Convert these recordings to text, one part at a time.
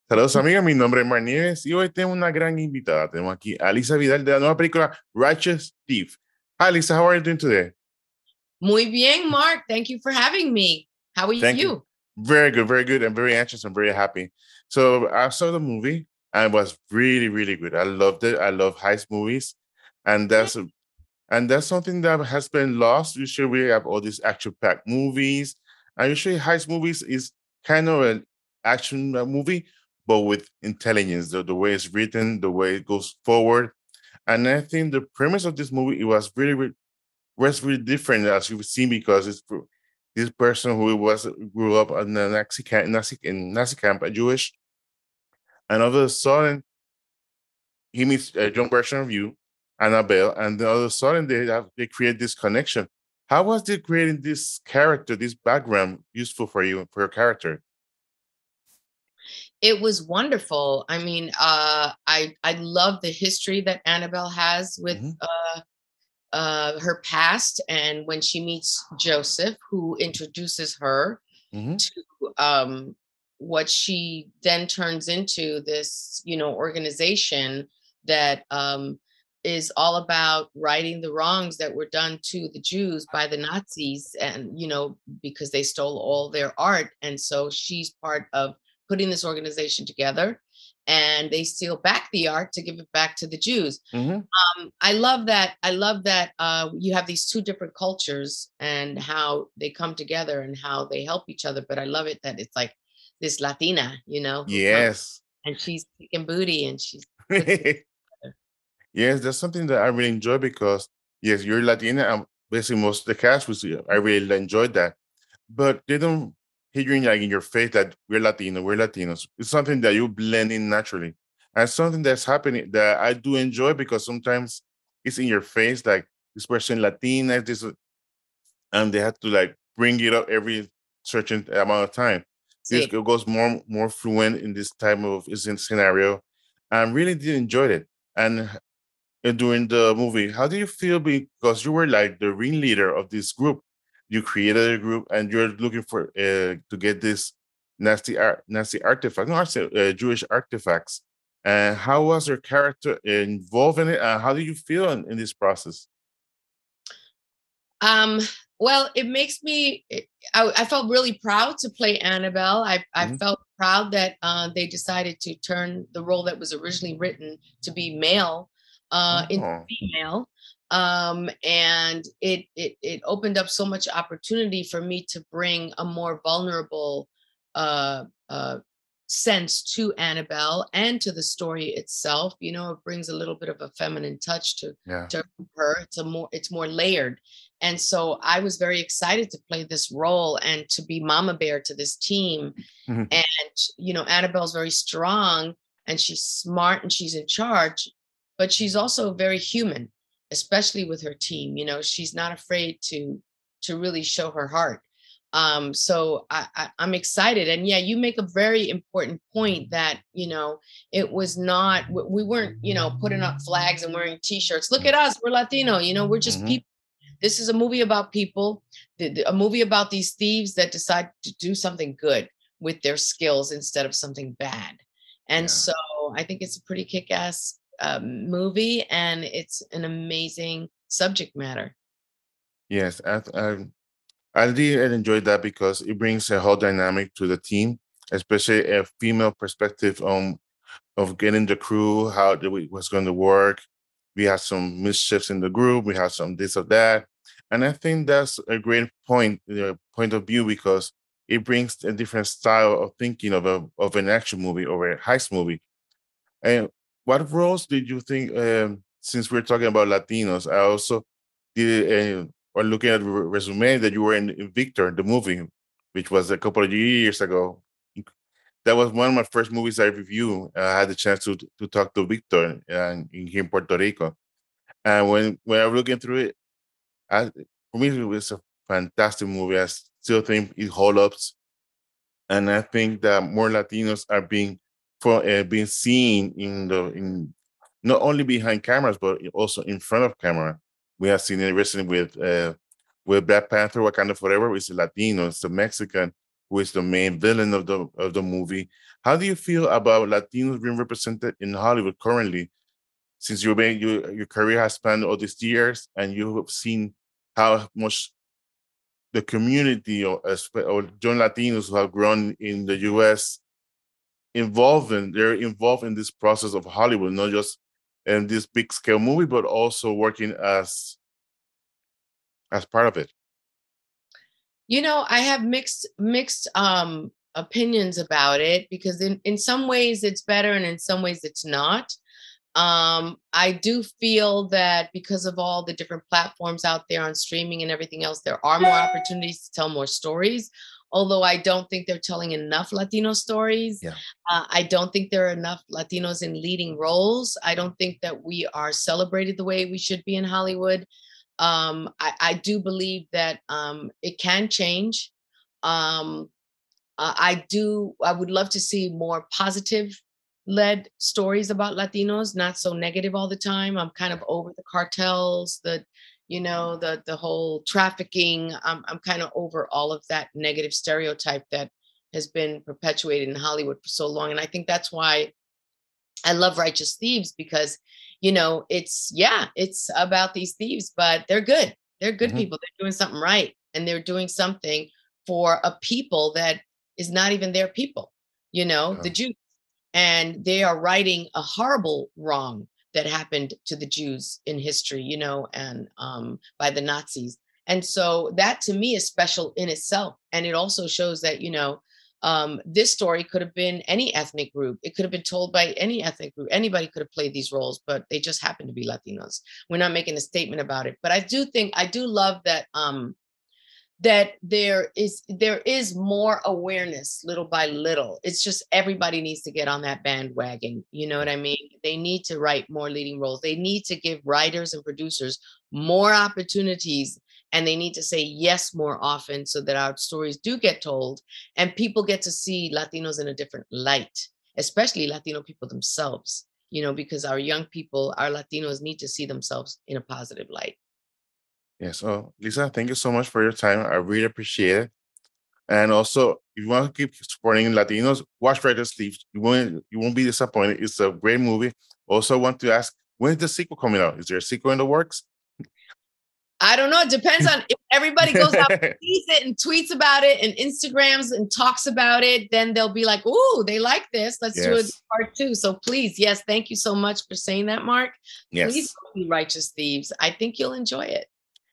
Saludos amigos, mi nombre es Mar Nieves y hoy tenemos una gran invitada. Tenemos aquí a Lisa Vidal de la nueva película Righteous Thief. Hi Lisa, how are you doing today? Muy bien, Mark. Thank you for having me. How are Thank you. you? Very good. I'm very anxious. I'm very happy. So I saw the movie and it was really good. I loved it. I love heist movies. And that's something that has been lost. Usually we have all these action-packed movies. And usually heist movies is kind of an action movie, but with intelligence, the way it's written, the way it goes forward. And I think the premise of this movie, it was was really different as you've seen because it's this person who grew up in a Nazi camp, a Jewish, and all of a sudden he meets a young version of you, Annabelle, and then all of a sudden they create this connection. How was they creating this character, this background, useful for you for your character? It was wonderful. I mean, I love the history that Annabelle has with Hmm. her past, and when she meets Joseph, who introduces her Hmm. to what she then turns into this, organization that is all about righting the wrongs that were done to the Jews by the Nazis, and because they stole all their art, and so she's part of putting this organization together, and they steal back the art to give it back to the Jews. Hmm. I love that. I love that you have these two different cultures and how they come together and how they help each other. But I love it that it's like this Latina, who comes Yes. and she's kicking booty and she puts it together. Yes, that's something that I really enjoy because yes, you're Latina. And basically, most of the cast was I really enjoyed that, but they don't hit you in, like in your face that we're Latino, we're Latinos. It's something that you blend in naturally, and something that's happening that I do enjoy because sometimes it's in your face, like this person Latina, and they have to like bring it up every certain amount of time. This See, girl goes more fluent in this type of scenario. I really did enjoy it. And during the movie, how do you feel because you were like the ringleader of this group? You created a group and you're looking for to get this nasty artifact, no, Jewish artifacts. And how was your character involved in it? And how do you feel in this process? um, well, it makes me. I felt really proud to play Annabelle. I Hmm. felt proud that they decided to turn the role that was originally written to be male into Oh, female. And it opened up so much opportunity for me to bring a more vulnerable uh, uh, sense to Annabelle and to the story itself. It brings a little bit of a feminine touch yeah. to her. It's more layered, and so I was very excited to play this role and to be mama bear to this team. Mhm. And Annabelle's very strong and she's smart and she's in charge, but she's also very human, especially with her team. She's not afraid to really show her heart. So I'm excited, and yeah, you make a very important point that it was not, we weren't putting up flags and wearing t-shirts. Look at us, we're Latino. We're just Mhm. people. This is a movie about people, a movie about these thieves that decide to do something good with their skills instead of something bad. And Yeah. so I think it's a pretty kick-ass movie, and it's an amazing subject matter. Yes. I did enjoy that because it brings a whole dynamic to the team, especially a female perspective on of getting the crew, how was going to work. We had some mischiefs in the group. We had some this or that, and I think that's a great point of view because it brings a different style of thinking of an action movie or a heist movie. And what roles did you think? Since we're talking about Latinos, I also did. Or looking at the resume that you were in Victor, the movie, which was a couple of years ago. That was one of my first movies I reviewed. I had the chance to talk to Victor here in Puerto Rico, and when I was looking through it, for me it was a fantastic movie. I still think it holds up, and I think that more Latinos are being seen in not only behind cameras but also in front of camera. We have seen it recently with Black Panther, Wakanda Forever. It's a Latino, it's a Mexican. who is the main villain of the movie. How do you feel about Latinos being represented in Hollywood currently? Since your career has spanned all these years, and you have seen how much the community or young Latinos who have grown in the U.S. they're involved in this process of Hollywood, not just in this big scale movie, but also working as part of it. I have mixed opinions about it, because in some ways it's better and in some ways it's not. I do feel that because of all the different platforms out there on streaming and everything else, there are more opportunities to tell more stories. Although I don't think they're telling enough Latino stories. Yeah. I don't think there are enough Latinos in leading roles. I don't think that we are celebrated the way we should be in Hollywood. I do believe that it can change. I would love to see more positive led stories about Latinos, not so negative all the time. I'm kind of over the cartels, the whole trafficking. I'm kind of over all of that negative stereotype that has been perpetuated in Hollywood for so long. And I think that's why I love Righteous Thieves, because it's about these thieves, but they're good. They're good people. They're doing something right, and they're doing something for a people that is not even their people, the Jews. And they are righting a horrible wrong that happened to the Jews in history, and by the Nazis. And so that to me is special in itself. And it also shows that, this story could have been any ethnic group. It could have been told by any ethnic group. Anybody could have played these roles, but they just happen to be Latinos. We're not making a statement about it. But I do love that that there is more awareness little by little. It's just everybody needs to get on that bandwagon. You know what I mean? They need to write more leading roles. They need to give writers and producers more opportunities, and they need to say yes more often, so that our stories do get told and people get to see Latinos in a different light, especially Latino people themselves, because our young people, our Latinos, need to see themselves in a positive light. Yeah. So, Lisa, thank you so much for your time. I really appreciate it. And also, if you want to keep supporting Latinos, watch Righteous Thieves. You won't be disappointed. It's a great movie. Also, want to ask, when is the sequel coming out? Is there a sequel in the works? I don't know. It depends on if everybody goes out and sees it and tweets about it and Instagrams and talks about it, then they'll be like, "Ooh, they like this. Let's do it part 2." So please, yes, thank you so much for saying that, Mark. Yes. Please be Righteous Thieves. I think you'll enjoy it.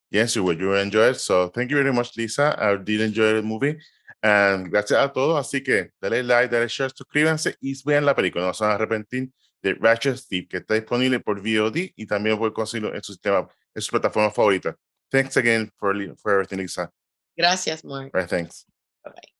Yes, you will. You will enjoy it. So thank you very much, Lisa. I did enjoy the movie. And gracias a todos. Así que dale like, dale share, suscríbanse y vean la película. No se van a arrepentir, de Righteous Thief, que está disponible por VOD y también puede conseguirlo en su plataforma favorita. Thanks again for everything, Lisa. Gracias, Mark. All right, thanks. Bye-bye.